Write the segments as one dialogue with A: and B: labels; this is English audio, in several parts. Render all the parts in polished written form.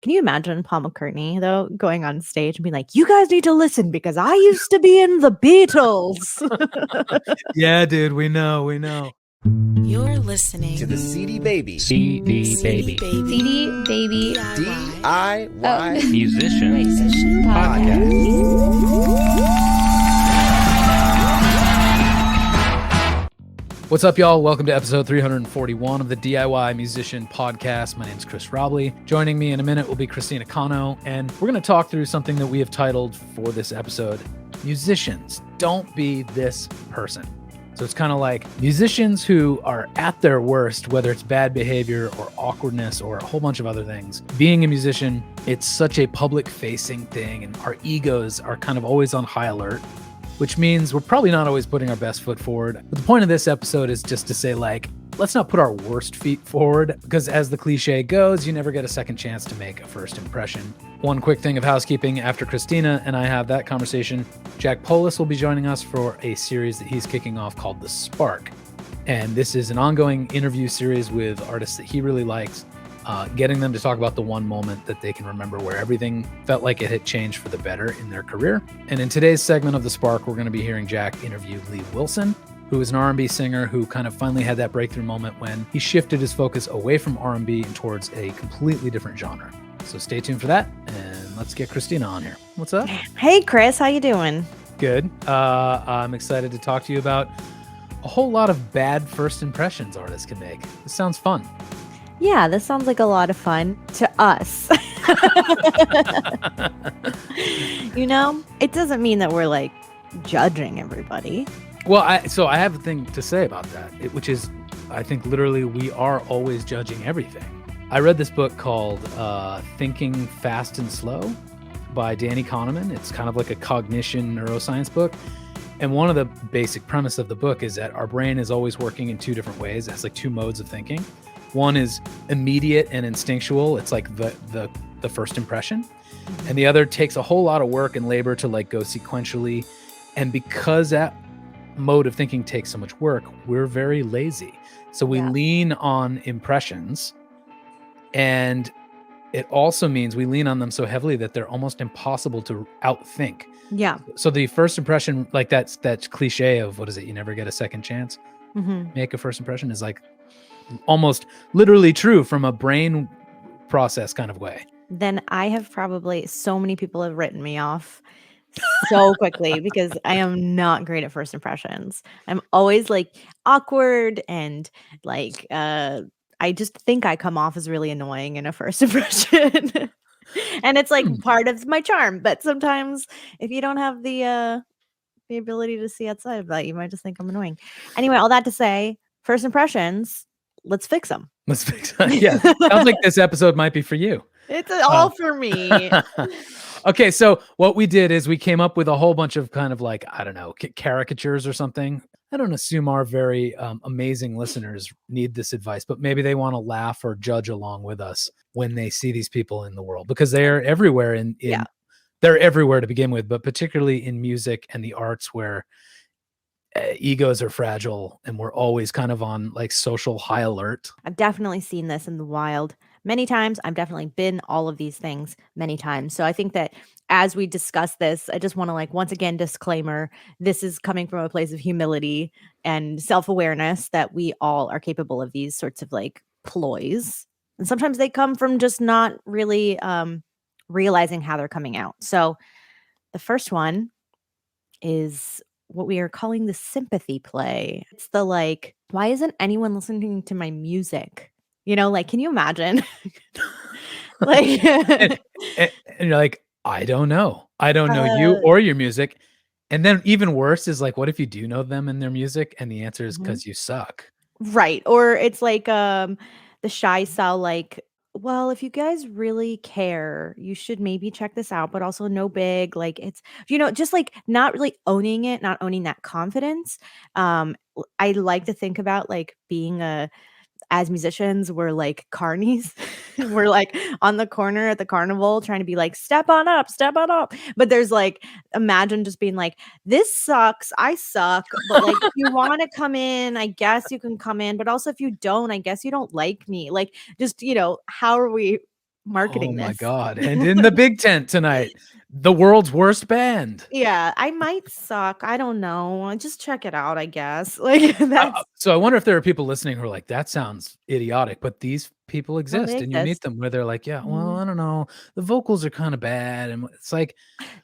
A: Can you imagine Paul McCartney, though, going on stage and being like, "You guys need to listen because I used to be in the Beatles."
B: Yeah, dude, we know.
C: You're listening
D: to the CD Baby.
E: CD Baby.
F: CD Baby.
D: DIY
E: Musician
D: Podcast.
B: What's up, y'all? Welcome to episode 341 of the DIY Musician Podcast. My name's Chris Robley. Joining me in a minute will be Cristina, and we're going to talk through something that we have titled for this episode, Musicians, Don't Be This Person. So it's kind of like musicians who are at their worst, whether it's bad behavior or awkwardness or a whole bunch of other things. Being a musician, it's such a public-facing thing, and our egos are kind of always on high alert, which means we're probably not always putting our best foot forward. But the point of this episode is just to say, let's not put our worst feet forward, because as the cliche goes, you never get a second chance to make a first impression. One quick thing of housekeeping: after Cristina and I have that conversation, Jack Poulis will be joining us for a series that he's kicking off called The Spark. And this is an ongoing interview series with artists that he really likes, getting them to talk about the one moment that they can remember where everything felt like it had changed for the better in their career. And in today's segment of The Spark, we're going to be hearing Jack interview Lee Wilson, who is an R&B singer who kind of finally had that breakthrough moment when he shifted his focus away from R&B and towards a completely different genre. So stay tuned for that, and let's get Cristina on here. What's up?
A: Hey, Chris, how you doing?
B: Good. I'm excited to talk to you about a whole lot of bad first impressions artists can make. This sounds fun.
A: Yeah, this sounds like a lot of fun to us. You know, it doesn't mean that we're judging everybody.
B: Well, I have a thing to say about that, which is, I think literally we are always judging everything. I read this book called Thinking Fast and Slow by Danny Kahneman. It's kind of like a cognition neuroscience book. And one of the basic premise of the book is that our brain is always working in two different ways. It has two modes of thinking. One is immediate and instinctual. It's like the first impression. And the other takes a whole lot of work and labor to go sequentially. And because that mode of thinking takes so much work, we're very lazy. So we lean on impressions. And it also means we lean on them so heavily that they're almost impossible to outthink.
A: Yeah.
B: So the first impression, that's cliche of, what is it? You never get a second chance.
A: Mm-hmm.
B: Make a first impression is almost literally true from a brain process kind of way.
A: Then so many people have written me off so quickly because I am not great at first impressions. I'm always awkward and I just think I come off as really annoying in a first impression. And it's part of my charm. But sometimes if you don't have the ability to see outside of that, you might just think I'm annoying. Anyway, all that to say, first impressions, let's fix them.
B: Let's fix them. Yeah. Sounds like this episode might be for you.
A: It's all for me.
B: Okay, so what we did is we came up with a whole bunch of kind of caricatures or something. I don't assume our very amazing listeners need this advice, but maybe they want to laugh or judge along with us when they see these people in the world, because they're everywhere they're everywhere to begin with, but particularly in music and the arts, where egos are fragile and we're always kind of on social high alert.
A: I've definitely seen this in the wild many times. I've definitely been all of these things many times. So I think that as we discuss this, I just want to once again, disclaimer, this is coming from a place of humility and self-awareness that we all are capable of these sorts of ploys. And sometimes they come from just not really realizing how they're coming out. So the first one is what we are calling the sympathy play. It's the why isn't anyone listening to my music? Can you imagine?
B: And you're like, I don't know you or your music. And then even worse is what if you do know them and their music, and the answer is because you suck.
A: Right. Or it's the shy sell, well, if you guys really care, you should maybe check this out, but also no big, it's, just not really owning it, not owning that confidence. I like to think about being as musicians, we're carnies. We're on the corner at the carnival trying to be step on up. But there's imagine just being this sucks. I suck. But if you want to come in, I guess you can come in. But also if you don't, I guess you don't like me. Just, how are we marketing
B: Oh my
A: this.
B: God. And in the big tent tonight, the world's worst band.
A: Yeah, I might suck. I don't know. Just check it out, I guess. Like that's
B: So I wonder if there are people listening who are like, that sounds idiotic, but these people
A: oh, they
B: exist and you meet
A: exist.
B: them where they're like, yeah, well,
A: Mhm.
B: I don't know. The vocals are kind of bad. And it's like,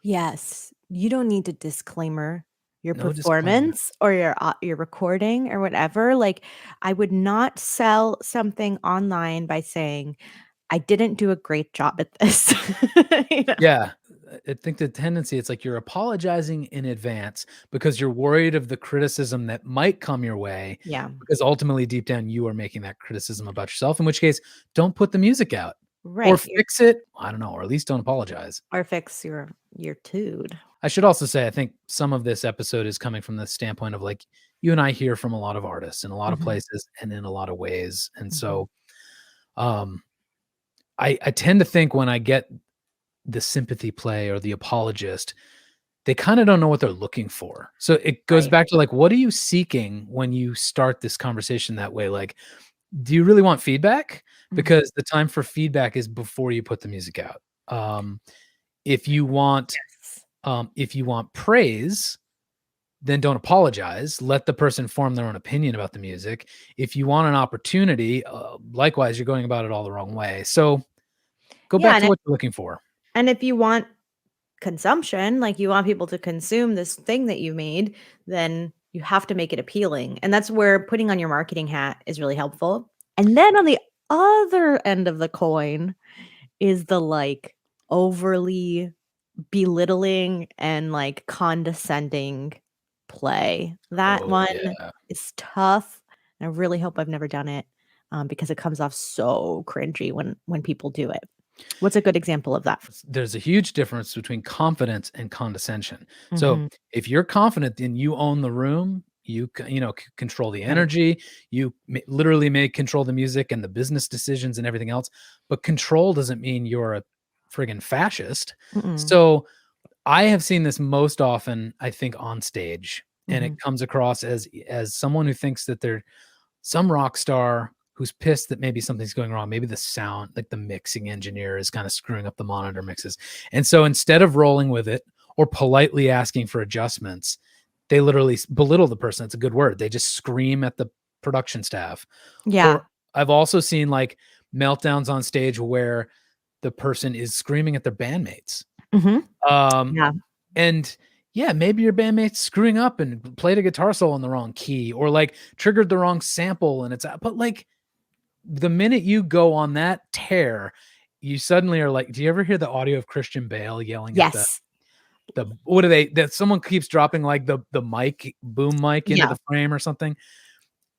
A: Yes, you don't need to disclaimer your
B: no disclaimer.
A: performance or your recording or whatever. Like, I would not sell something online by saying, "I didn't do a great job at this." You know?
B: Yeah. I think the tendency, it's like you're apologizing in advance because you're worried of the criticism that might come your way.
A: Yeah,
B: Because ultimately, deep down, you are making that criticism about yourself, in which case, don't put the music out or
A: right.
B: fix it. I don't know, or at least don't apologize.
A: Or fix your tude.
B: I should also say, I think some of this episode is coming from the standpoint of like, you and I hear from a lot of artists in a lot of
A: Mhm,
B: places and in a lot of ways. And
A: mhm.
B: so, um, I tend to think when I get the sympathy play or the apologist, they kind of don't know what they're looking for. So it goes
A: Right.
B: back to like, what are you seeking when you start this conversation that way? Like, do you really want feedback?
A: Mhm.
B: Because the time for feedback is before you put the music out. Um, if you want,
A: Yes.
B: if you want praise, then don't apologize. Let the person form their own opinion about the music. If you want an opportunity, likewise, you're going about it all the wrong way. So go
A: Yeah,
B: back to what you're looking for.
A: and if you want consumption, like you want people to consume this thing that you made, then you have to make it appealing. And that's where putting on your marketing hat is really helpful. And then on the other end of the coin is the like overly belittling and like condescending play. That
B: Oh
A: one
B: yeah.
A: is tough. And I really hope I've never done it because it comes off so cringy when people do it. What's a good example of that?
B: There's a huge difference between confidence and condescension. So
A: Mhm.
B: if you're confident and you own the room, control the
A: Right.
B: energy, literally may control the music and the business decisions and everything else. But control doesn't mean you're a friggin' fascist.
A: Mm-mm.
B: So I have seen this most often, I think, on stage, and it
A: Mhm.
B: comes across as someone who thinks that they're some rock star who's pissed that maybe something's going wrong. Maybe the sound, like the mixing engineer is kind of screwing up the monitor mixes. And so instead of rolling with it or politely asking for adjustments, they literally belittle the person. It's a good word. They just scream at the production staff.
A: Yeah.
B: Or I've also seen like meltdowns on stage where the person is screaming at their bandmates.
A: Mhm.
B: Um,
A: Yeah.
B: and yeah, maybe your bandmate's screwing up and played a guitar solo in the wrong key or like triggered the wrong sample and it's but like the minute you go on that tear, you suddenly are like, do you ever hear the audio of Christian Bale yelling at
A: Yes.
B: the what are they that someone keeps dropping like the mic boom mic into
A: Yeah.
B: the frame or something?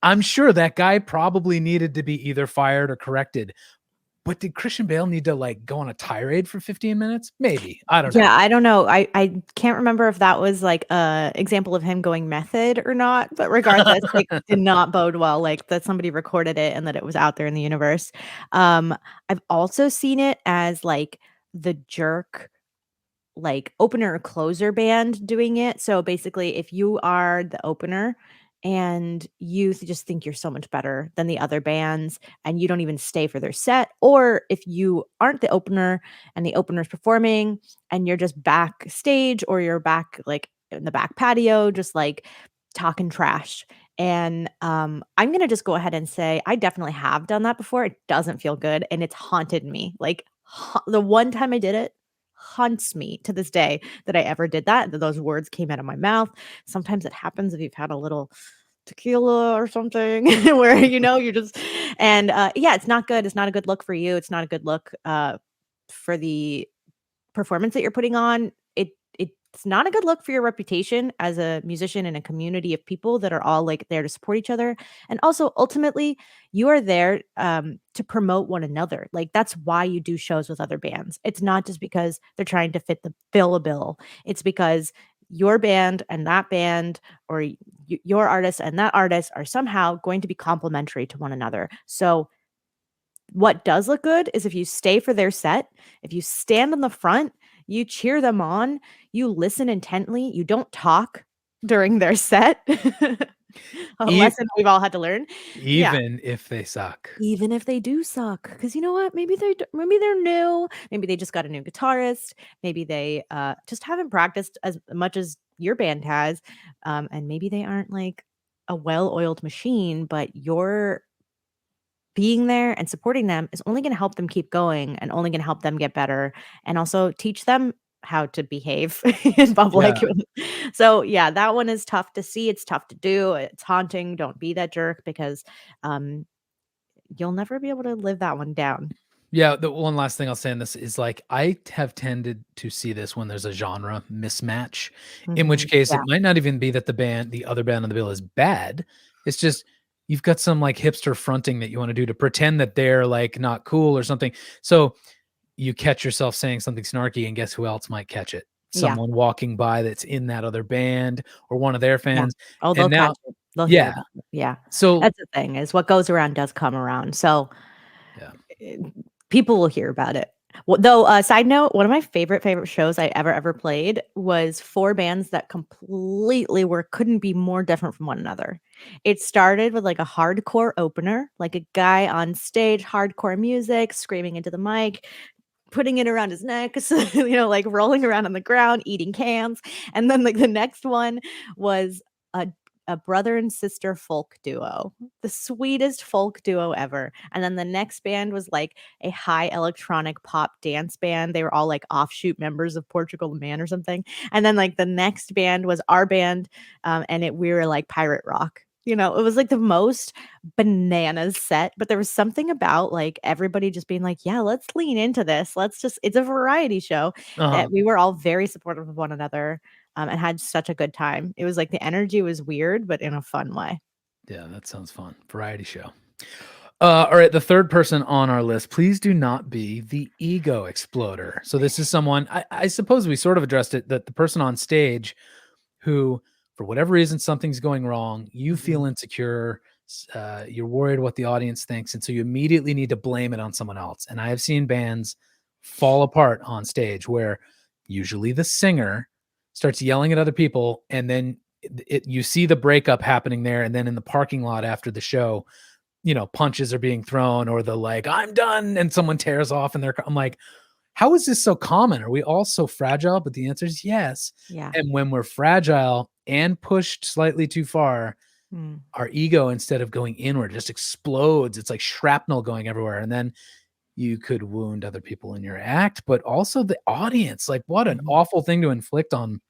B: I'm sure that guy probably needed to be either fired or corrected. But did Christian Bale need to like go on a tirade for 15 minutes? Maybe. I don't
A: Yeah,
B: know.
A: I don't know. I can't remember if that was, like, a example of him going method or not, but regardless, like, did not bode well, like, that somebody recorded it and that it was out there in the universe. Um, I've also seen it as, like, the jerk like opener or closer band doing it. So basically, if you are the opener and you just think you're so much better than the other bands and you don't even stay for their set, or if you aren't the opener and the opener's performing and you're just backstage or you're back like in the back patio, just like talking trash. And I'm gonna just go ahead and say I definitely have done that before. It doesn't feel good and it's haunted me. Like the one time I did it, haunts me to this day that I ever did that, that those words came out of my mouth. Sometimes it happens if you've had a little tequila or something where, you're just and, yeah, it's not good. It's not a good look for you. It's not a good look, for the performance that you're putting on. It's not a good look for your reputation as a musician in a community of people that are all like there to support each other. And also ultimately, you are there to promote one another. Like that's why you do shows with other bands. It's not just because they're trying to fill a bill. It's because your band and that band or your artist and that artist are somehow going to be complementary to one another. So what does look good is if you stay for their set, if you stand in the front, you cheer them on, you listen intently, you don't talk during their set. A
B: E-
A: lesson we've all had to learn. Yeah.
B: even if they suck.
A: Even if they do suck, because you know what? Maybe they're new. Maybe they just got a new guitarist. Maybe they just haven't practiced as much as your band has, and maybe they aren't like a well-oiled machine. But you're being there and supporting them is only going to help them keep going, and only going to help them get better, and also teach them how to behave in public.
B: Yeah.
A: So yeah, that one is tough to see. It's tough to do. It's haunting. Don't be that jerk, because um you'll never be able to live that one down.
B: Yeah, the one last thing I'll say on this is like I have tended to see this when there's a genre mismatch, in which case
A: Yeah.
B: it might not even be that the other band on the bill is bad. It's just you've got some like hipster fronting that you want to do to pretend that they're like not cool or something. So you catch yourself saying something snarky, and guess who else might catch it?
A: Yeah.
B: Someone walking by that's in that other band or one of their
A: Yeah.
B: fans.
A: Oh,
B: And
A: they'll
B: now,
A: catch it. They'll hear
B: yeah.
A: about it. Yeah.
B: So
A: That's the thing, is what goes around does come around. So
B: yeah.
A: eh, people will hear about it. Well, though, side note, one of my favorite shows I ever played was 4 bands that completely couldn't be more different from one another. It started with like a hardcore opener, like a guy on stage, hardcore music, screaming into the mic, putting it around his neck, so, like rolling around on the ground, eating cans. And then like the next one was a brother and sister folk duo, the sweetest folk duo ever. And then the next band was like a high electronic pop dance band. They were all like offshoot members of Portugal the Man or something. And then like the next band was our band, and we were like pirate rock. It was like the most bananas set, but there was something about like everybody just being like, yeah, let's lean into this. It's a variety show,
B: Uh-huh.
A: that we were all very supportive of one another, and had such a good time. It was like the energy was weird, but in a fun way.
B: Yeah, that sounds fun. Variety show. All right, the third person on our list, please do not be the ego exploder. So this is someone, I suppose we sort of addressed it, that the person on stage who, for whatever reason, something's going wrong, you feel insecure, you're worried what the audience thinks, and so you immediately need to blame it on someone else. And I have seen bands fall apart on stage where usually the singer starts yelling at other people, and then you see the breakup happening there, and then in the parking lot after the show, punches are being thrown, or the like, I'm done, and someone tears off, and I'm like, how is this so common? Are we all so fragile? But the answer is yes.
A: Yeah.
B: And when we're fragile and pushed slightly too far,
A: Mm.
B: our ego, instead of going inward, just explodes. It's like shrapnel going everywhere. And then you could wound other people in your act, but also the audience. Like, what an awful thing to inflict on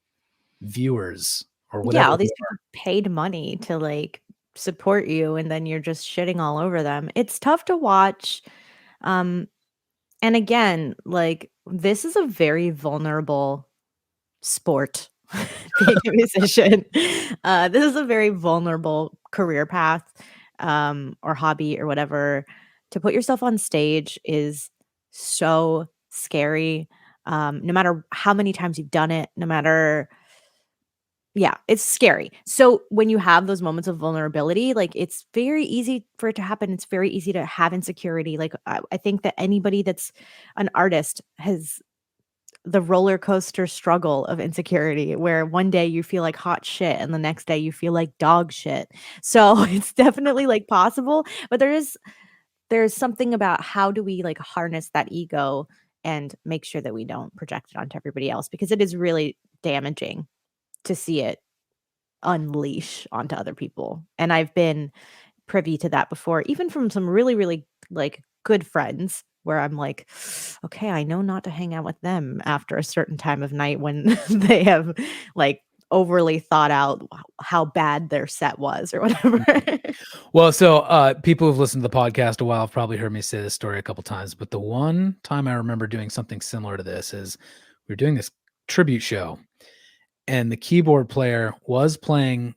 B: viewers or
A: Yeah,
B: whatever.
A: all these people paid money to like support you, and then you're just shitting all over them. It's tough to watch. Um, and again, like this is a very vulnerable sport. Being a musician. This is a very vulnerable career path, or hobby or whatever. To put yourself on stage is so scary. No matter how many times you've done it, no matter, yeah, it's scary. So when you have those moments of vulnerability, like it's very easy for it to happen. It's very easy to have insecurity. Like I think that anybody that's an artist has the roller coaster struggle of insecurity, where one day you feel like hot shit and the next day you feel like dog shit. So it's definitely like possible, but there's something about how do we like harness that ego and make sure that we don't project it onto everybody else, because it is really damaging to see it unleash onto other people. And I've been privy to that before, even from some really, really like good friends, where I'm like, okay, I know not to hang out with them after a certain time of night when they have like overly thought out how bad their set was or whatever.
B: Well, so people who've listened to the podcast a while have probably heard me say this story a couple times, but the one time I remember doing something similar to this is we were doing this tribute show, and the keyboard player was playing,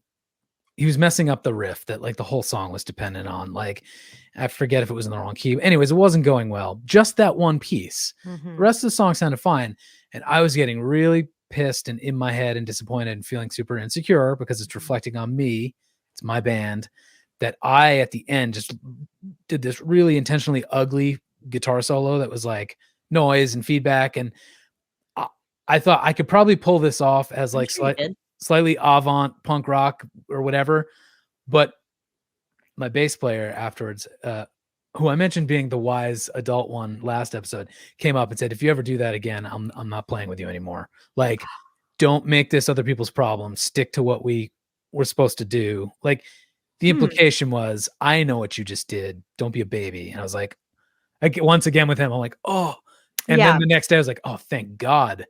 B: he was messing up the riff that like the whole song was dependent on. Like, I forget if it was in the wrong key. Anyways, it wasn't going well. Just that one piece. The rest of the song sounded fine. And I was getting really pissed and in my head and disappointed and feeling super insecure because it's reflecting on me. It's my band, that I, at the end, just did this really intentionally ugly guitar solo that was like noise and feedback. And I thought I could probably pull this off as like slightly avant punk rock or whatever, But my bass player afterwards, who I mentioned being the wise adult one last episode, came up and said, if you ever do that again, I'm not playing with you anymore. Like, don't make this other people's problem. Stick to what we're supposed to do. Like, the implication was, I know what you just did. Don't be a baby. And I was like, once again with him, I'm like, oh. And then the next day I was like, oh, thank God.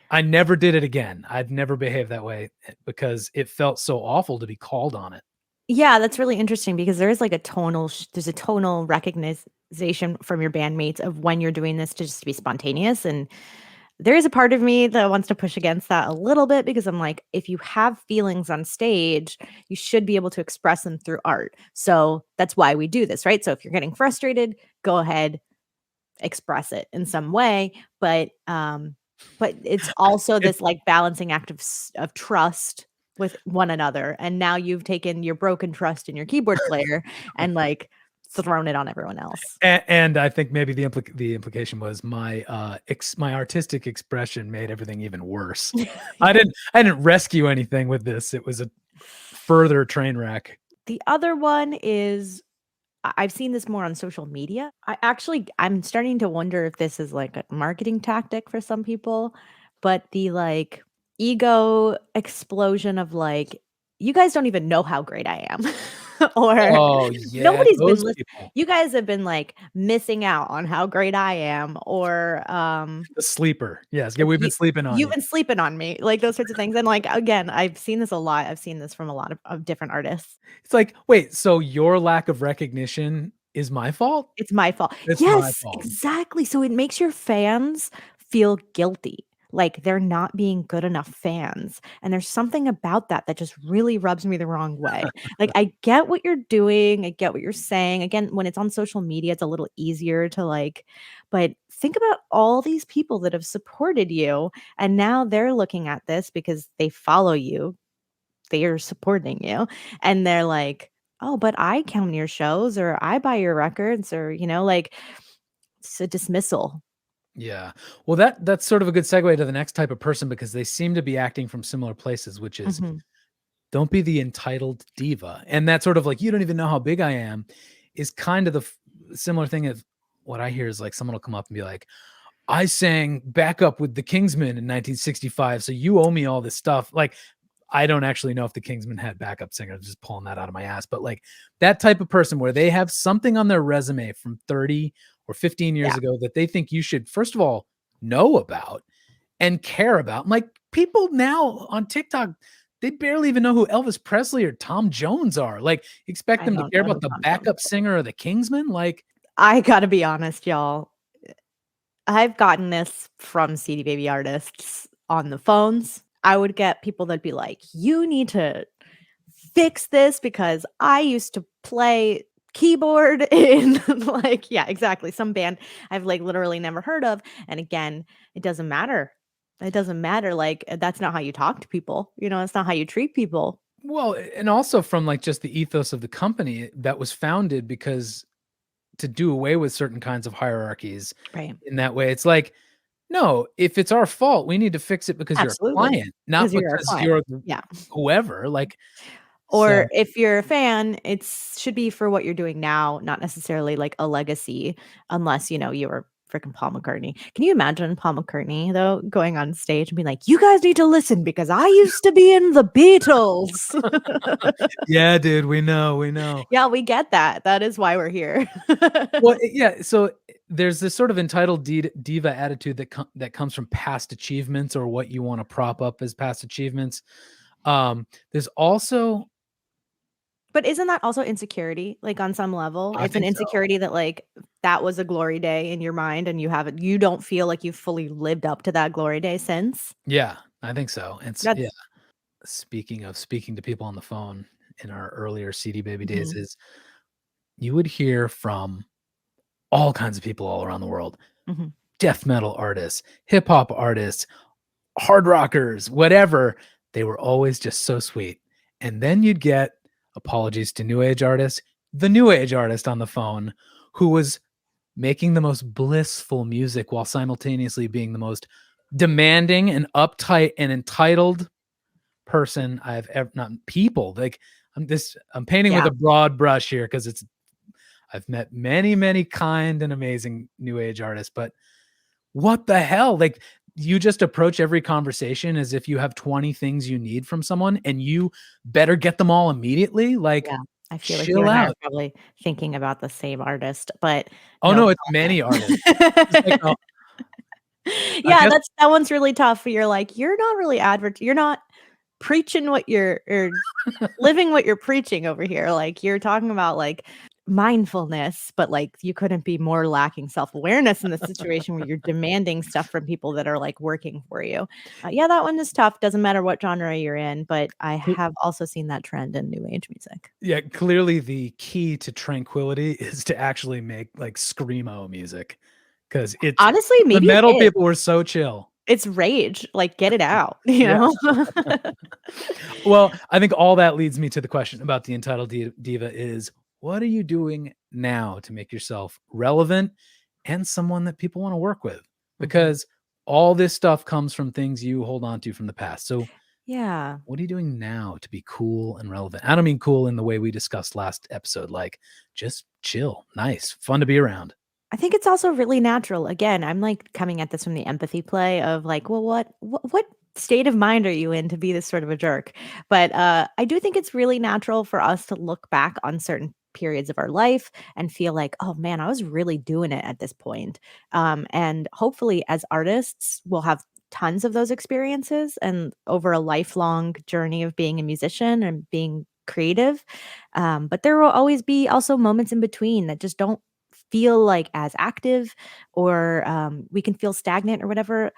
B: I never did it again. I've never behaved that way because it felt so awful to be called on it.
A: Yeah, that's really interesting because there is like a there's a tonal recognition from your bandmates of when you're doing this to just be spontaneous. And there is a part of me that wants to push against that a little bit because I'm like, if you have feelings on stage, you should be able to express them through art. So that's why we do this, right? So if you're getting frustrated, go ahead, express it in some way. But it's also this like balancing act of trust with one another. And now you've taken your broken trust in your keyboard player and like thrown it on everyone else.
B: And I think maybe the implication was my artistic expression made everything even worse. I didn't rescue anything with this. It was a further train wreck.
A: The other one is I've seen this more on social media. I'm starting to wonder if this is like a marketing tactic for some people, but the like ego explosion of like, you guys don't even know how great I am. Or nobody's been listening. You guys have been like missing out on how great I am, or
B: the sleeper. Yes, we've been sleeping on
A: you've been sleeping on me, like those sorts of things. And like again, I've seen this a lot. I've seen this from a lot of different artists.
B: It's like, wait, so your lack of recognition is my fault?
A: It's my fault.
B: It's
A: yes,
B: my fault.
A: Exactly. So it makes your fans feel guilty. Like they're not being good enough fans. And there's something about that just really rubs me the wrong way. Like I get what you're doing. I get what you're saying. Again, when it's on social media, it's a little easier to like, but think about all these people that have supported you. And now they're looking at this because they follow you. They are supporting you. And they're like, oh, but I come to your shows or I buy your records or, like it's a dismissal.
B: Yeah. Well, that's sort of a good segue to the next type of person because they seem to be acting from similar places, which is don't be the entitled diva. And that sort of like, you don't even know how big I am is kind of the similar thing of what I hear is like someone will come up and be like, I sang backup with the Kingsmen in 1965. So you owe me all this stuff. Like, I don't actually know if the Kingsmen had backup singers, just pulling that out of my ass. But like that type of person where they have something on their resume from 30 or 15 years ago that they think you should, first of all, know about and care about. Like people now on TikTok, they barely even know who Elvis Presley or Tom Jones are. Like expect them to care about the backup singer or the Kingsmen. Like
A: I gotta be honest, y'all. I've gotten this from CD Baby artists on the phones. I would get people that'd be like, you need to fix this because I used to play keyboard in like, yeah, exactly. Some band I've like literally never heard of. And again, it doesn't matter. It doesn't matter. Like that's not how you talk to people. It's not how you treat people.
B: Well, and also from like just the ethos of the company that was founded because to do away with certain kinds of hierarchies in that way, it's like, no, if it's our fault, we need to fix it because you're a client, not because you're whoever. Like,
A: or if you're a fan, it should be for what you're doing now, not necessarily like a legacy, unless you're freaking Paul McCartney. Can you imagine Paul McCartney though going on stage and being like, "You guys need to listen because I used to be in the Beatles."
B: Yeah, dude, we know.
A: Yeah, we get that. That is why we're here.
B: Well, yeah. So there's this sort of entitled diva attitude that comes from past achievements or what you want to prop up as past achievements. There's also,
A: but isn't that also insecurity? Like on some level, it's an insecurity that like that was a glory day in your mind, and you don't feel like you've fully lived up to that glory day since.
B: Yeah, I think so. Speaking of speaking to people on the phone in our earlier CD Baby days, is you would hear from all kinds of people all around the world, death metal artists, hip hop artists, hard rockers, whatever. They were always just so sweet. And then you'd get, apologies to new age artists, the new age artist on the phone who was making the most blissful music while simultaneously being the most demanding and uptight and entitled person I've ever, not people, like I'm painting with a broad brush here because I've met many kind and amazing new age artists, but what the hell? Like, you just approach every conversation as if you have 20 things you need from someone and you better get them all immediately. Like,
A: Yeah. I feel like you
B: chill
A: and I are
B: out.
A: probably thinking about the same artist, but
B: Oh
A: no
B: no, it's many artists. It's like, oh, I
A: Yeah,
B: guess
A: that one's really tough. You're like, you're not really you're not preaching what you're or living what you're preaching over here. Like, you're talking about, like, mindfulness, but, like, you couldn't be more lacking self-awareness in the situation where you're demanding stuff from people that are, like, working for you. Yeah, that one is tough. Doesn't matter what genre you're in, but I have also seen that trend in new age music.
B: yeah, clearly the key to tranquility is to actually make like screamo music because
A: Honestly,
B: the
A: maybe it
B: metal
A: is.
B: people were so chill.
A: It's rage, like, get it out, you
B: Yeah.
A: know?
B: Well, I think all that leads me to the question about the entitled diva is, what are you doing now to make yourself relevant and someone that people want to work with? Because all this stuff comes from things you hold on to from the past. So
A: Yeah.
B: what are you doing now to be cool and relevant? I don't mean cool in the way we discussed last episode, like just chill, nice, fun to be around.
A: I think it's also really natural. Again, I'm, like, coming at this from the empathy play of, like, well, what state of mind are you in to be this sort of a jerk? But, I do think it's really natural for us to look back on certain periods of our life and feel like, "Oh, man, I was really doing it at this point." And hopefully, as artists, we'll have tons of those experiences and over a lifelong journey of being a musician and being creative. But there will always be also moments in between that just don't feel like as active, or we can feel stagnant or whatever.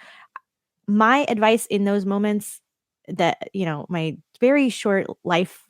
A: My advice in those moments, that, my very short life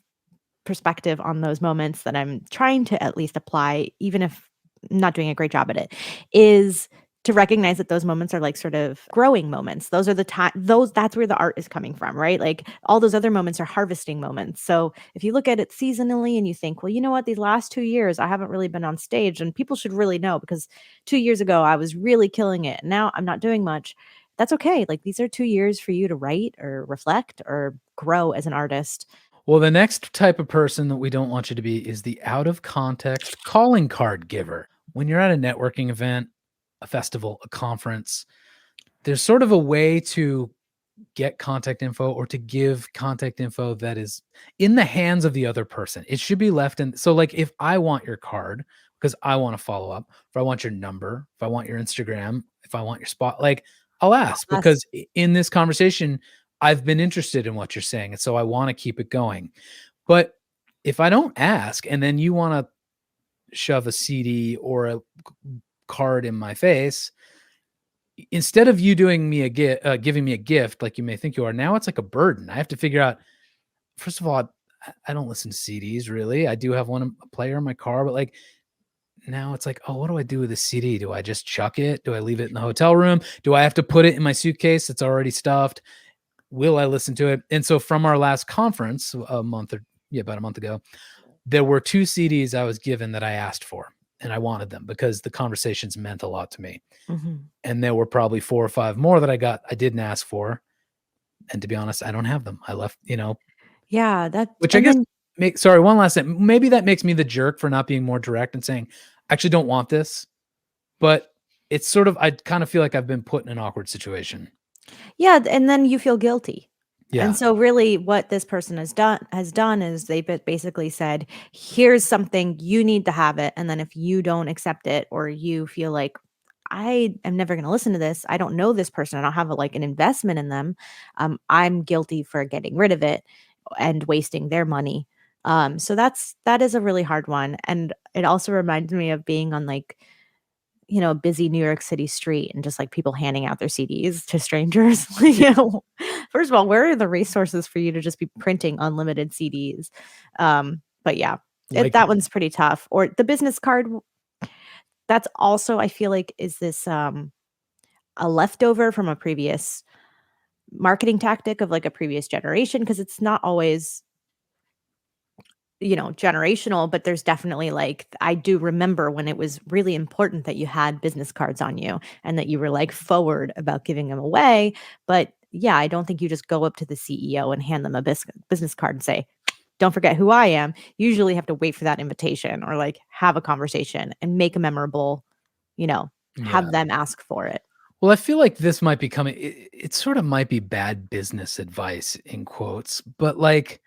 A: perspective on those moments that I'm trying to at least apply, even if I'm not doing a great job at it, is to recognize that those moments are like sort of growing moments. Those are the time those that's where the art is coming from, right? Like, all those other moments are harvesting moments. So if you look at it seasonally and you think, well, you know what, these last 2 years I haven't really been on stage, and people should really know because 2 years ago I was really killing it. And now I'm not doing much. That's okay. Like, these are 2 years for you to write or reflect or grow as an artist.
B: Well, the next type of person that we don't want you to be is the out of context calling card giver. When you're at a networking event, a festival, a conference, there's sort of a way to get contact info or to give contact info that is in the hands of the other person. It should be left in. So, like, if I want your card because I want to follow up, if I want your number, if I want your Instagram, if I want your spot, like, I'll ask because in this conversation, I've been interested in what you're saying. And so I want to keep it going. But if I don't ask and then you want to shove a CD or a card in my face, instead of you doing me giving me a gift like you may think you are, now it's like a burden. I have to figure out, first of all, I don't listen to CDs really. I do have a player in my car, but like now it's like, oh, what do I do with the CD? Do I just chuck it? Do I leave it in the hotel room? Do I have to put it in my suitcase that's already stuffed? Will I listen to it? And so from our last conference about a month ago, there were 2 CDs I was given that I asked for and I wanted them because the conversations meant a lot to me.
A: Mhm.
B: And there were probably 4 or 5 more that I didn't ask for. And to be honest, I don't have them. I left,
A: Yeah,
B: which I guess sorry, one last thing. Maybe that makes me the jerk for not being more direct and saying, I actually don't want this. But it's sort of, I kind of feel like I've been put in an awkward situation.
A: yeah, and then you feel guilty.
B: Yeah.
A: And so really what this person has done is they basically said, here's something, you need to have it. And then if you don't accept it, or you feel like, I am never going to listen to this, I don't know this person, I don't have like an investment in them, I'm guilty for getting rid of it and wasting their money. So that is a really hard one. And it also reminds me of being on, like, a busy New York City street and just like people handing out their CDs to strangers. First of all, where are the resources for you to just be printing unlimited CDs? But yeah,
B: Like,
A: that one's pretty tough. Or the business card. That's also, I feel like, is this a leftover from a previous marketing tactic of like a previous generation, because it's not always generational, but there's definitely, like, I do remember when it was really important that you had business cards on you and that you were like forward about giving them away. But yeah, I don't think you just go up to the CEO and hand them a business card and say, don't forget who I am, you usually have to wait for that invitation or like have a conversation and make a memorable, have them ask for it.
B: Well, I feel like this might be coming. It sort of might be bad business advice in quotes, but like,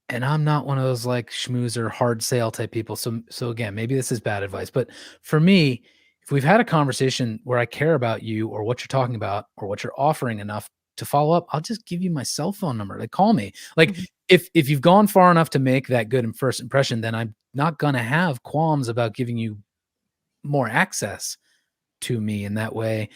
B: and I'm not one of those like schmoozer hard sale type people. So again, maybe this is bad advice, but for me, if we've had a conversation where I care about you or what you're talking about or what you're offering enough to follow up, I'll just give you my cell phone number. Like, call me. Like,
A: Mhm.
B: if you've gone far enough to make that good first impression, then I'm not gonna have qualms about giving you more access to me in that way.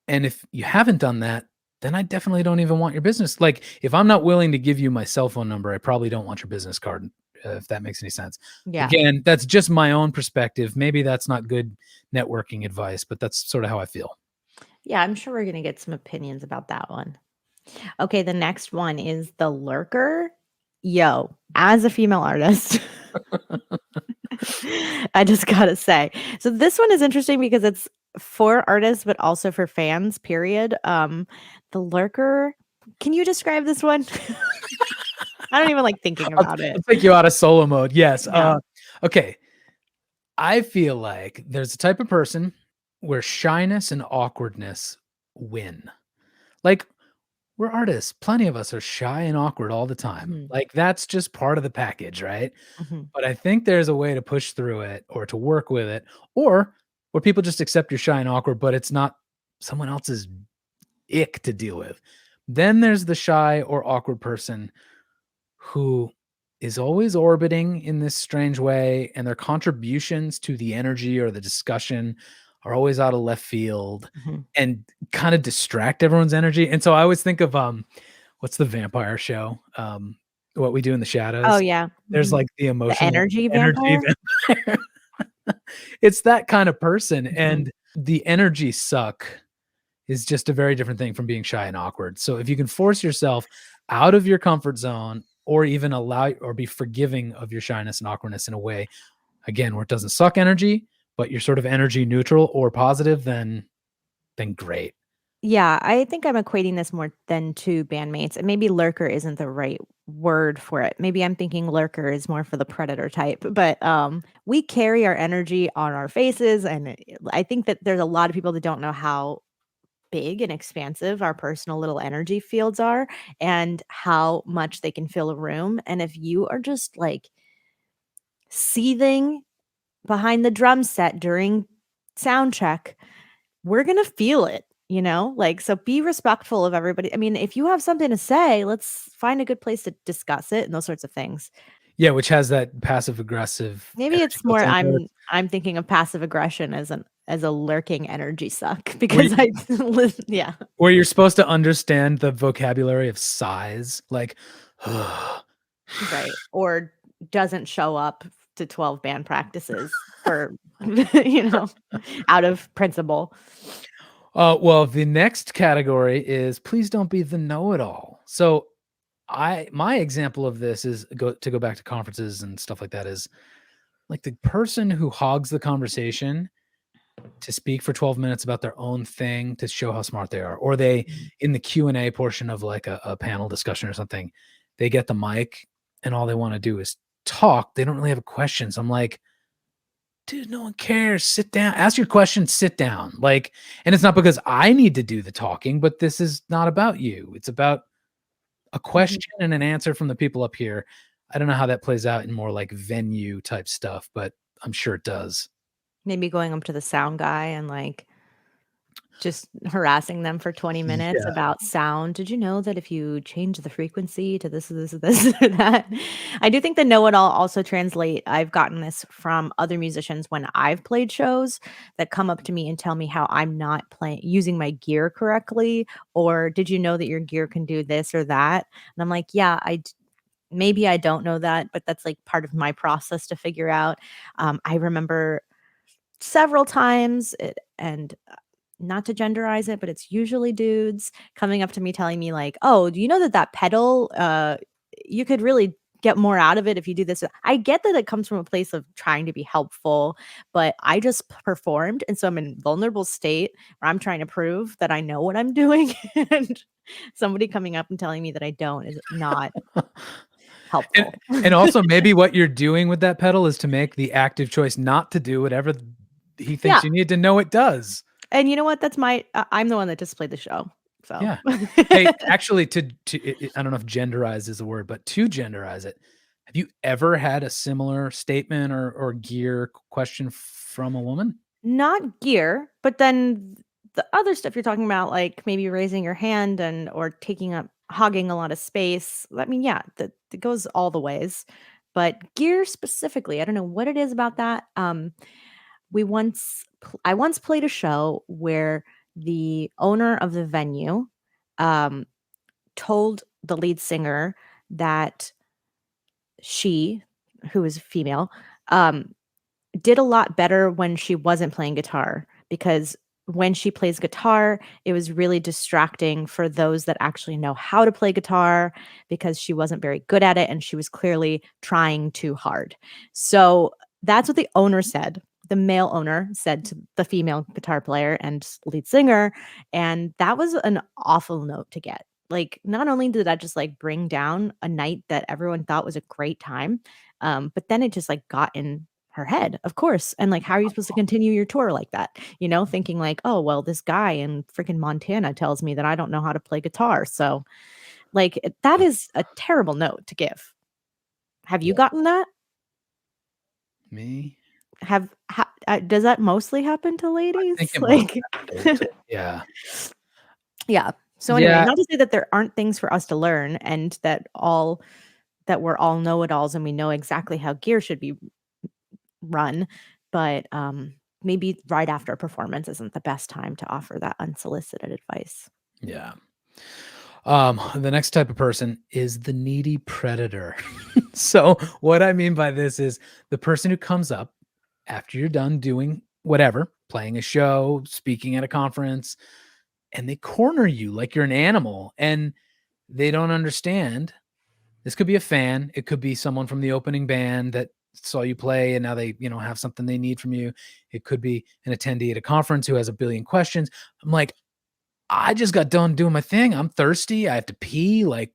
B: And if you haven't done that, then I definitely don't even want your business. Like, if I'm not willing to give you my cell phone number, I probably don't want your business card, if that makes any sense.
A: Yeah.
B: Again, that's just my own perspective. Maybe that's not good networking advice, but that's sort of how I feel.
A: Yeah, I'm sure we're going to get some opinions about that one. Okay, the next one is the Lurker. Yo, as a female artist, I just gotta say. So this one is interesting because it's for artists, but also for fans, period. The Lurker, can you describe this one? I don't even like thinking about it.
B: I'll take you out of solo mode. Yes.
A: Yeah.
B: Okay. I feel like there's a type of person where shyness and awkwardness win. Like, we're artists. Plenty of us are shy and awkward all the time.
A: Mhm.
B: Like, that's just part of the package, right?
A: Mhm.
B: But I think there's a way to push through it or to work with it, or where people just accept you're shy and awkward, but it's not someone else's ick to deal with. Then there's the shy or awkward person who is always orbiting in this strange way, and their contributions to the energy or the discussion are always out of left field
A: Mhm.
B: and kind of distract everyone's energy. And so I always think of what's the vampire show? What We Do in the Shadows.
A: Oh, yeah.
B: There's
A: Mhm.
B: like the
A: The
B: emotional
A: energy vampire?
B: vampire. It's that kind of person,
A: Mhm.
B: and the energy suck is just a very different thing from being shy and awkward. So if you can force yourself out of your comfort zone or even allow or be forgiving of your shyness and awkwardness in a way, again, where it doesn't suck energy, but you're sort of energy neutral or positive, then great.
A: Yeah, I think I'm equating this more than to bandmates, and maybe lurker isn't the right word for it. Maybe I'm thinking lurker is more for the predator type, but we carry our energy on our faces, and I think that there's a lot of people that don't know how big and expansive our personal little energy fields are and how much they can fill a room. And if you are just like seething behind the drum set during sound check, we're gonna feel it, Like, so be respectful of everybody. I mean, if you have something to say, let's find a good place to discuss it and those sorts of things.
B: Yeah, which has that passive aggressive
A: Maybe
B: energy
A: it's
B: built
A: more
B: into it.
A: I'm thinking of passive aggression as a lurking energy suck
B: Where
A: because I yeah,
B: where you're supposed to understand the vocabulary of sighs, like
A: right. Or doesn't show up to 12 band practices for you know, out of principle.
B: well, the next category is please don't be the know-it-all. So my example of this is go back to conferences and stuff like that is like the person who hogs the conversation to speak for 12 minutes about their own thing to show how smart they are, or they
A: Mhm.
B: in the Q&A portion of like a panel discussion or something, they get the mic and all they want to do is talk. They don't really have questions. I'm like, dude, no one cares. Sit down, ask your question, sit down. Like, and it's not because I need to do the talking, but this is not about you. It's about a
A: Mhm.
B: question and an answer from the people up here. I don't know how that plays out in more like venue type stuff, but I'm sure it does.
A: Maybe going up to the sound guy and like just harassing them for 20 minutes
B: Yeah.
A: about sound. Did you know that if you change the frequency to this, or that? I do think the know-it-all also translate. I've gotten this from other musicians when I've played shows that come up to me and tell me how I'm not playing using my gear correctly, or did you know that your gear can do this or that? And I'm like, yeah, maybe I don't know that, but that's like part of my process to figure out. I remember several times, and not to genderize it, but it's usually dudes coming up to me telling me like, "Oh, do you know that that pedal, you could really get more out of it if you do this." I get that it comes from a place of trying to be helpful, but I just performed, and so I'm in vulnerable state where I'm trying to prove that I know what I'm doing, and somebody coming up and telling me that I don't is not. helpful.
B: And also maybe what you're doing with that pedal is to make the active choice not to do whatever he thinks
A: Yeah.
B: you need to know it does.
A: And you know what? That's I'm the one that displayed the show. So
B: Yeah. Hey, actually, I don't know if genderize is the word, but to genderize it, have you ever had a similar statement or gear question from a woman?
A: not gear, but then the other stuff you're talking about, like maybe raising your hand or hogging a lot of space. I mean, yeah, that goes all the ways. But gear specifically, I don't know what it is about that. I once played a show where the owner of the venue um, told the lead singer that she, who is female, um, did a lot better when she wasn't playing guitar because when she plays guitar, it was really distracting for those that actually know how to play guitar because she wasn't very good at it and she was clearly trying too hard. So that's what the owner said. The male owner said to the female guitar player and lead singer. And that was an awful note to get. Like, not only did that just like bring down a night that everyone thought was a great time, but then it just like got in her head, of course. And like, how are you supposed to continue your tour like that? Thinking like, oh, well, this guy in freaking Montana tells me that I don't know how to play guitar. So, like, that is a terrible note to give. Have you gotten that?
B: Me?
A: Does that mostly happen to ladies?
B: think it
A: Like,
B: Yeah.
A: yeah. So anyway,
B: Yeah.
A: not to say that there aren't things for us to learn and that we're all know-it-alls and we know exactly how gear should be run, but maybe right after a performance isn't the best time to offer that unsolicited advice.
B: Yeah. The next type of person is the needy predator. So what I mean by this is the person who comes up after you're done doing whatever, playing a show, speaking at a conference, and they corner you like you're an animal and they don't understand. This could be a fan. It could be someone from the opening band that saw you play and now they, have something they need from you. It could be an attendee at a conference who has a billion questions. I'm like, I just got done doing my thing. I'm thirsty. I have to pee. Like,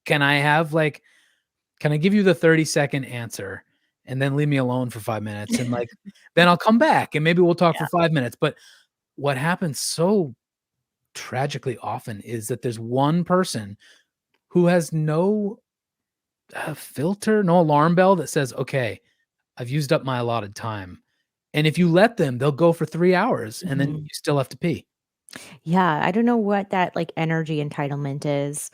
B: can I give you the 30-second answer and then leave me alone for 5 minutes? And like, then I'll come back and maybe we'll talk for 5 minutes. But what happens so tragically often is that there's one person who has no filter, no alarm bell that says, okay, I've used up my allotted time. And if you let them, they'll go for 3 hours and then
A: Mhm.
B: you still have to pee.
A: Yeah, I don't know what that like energy entitlement is.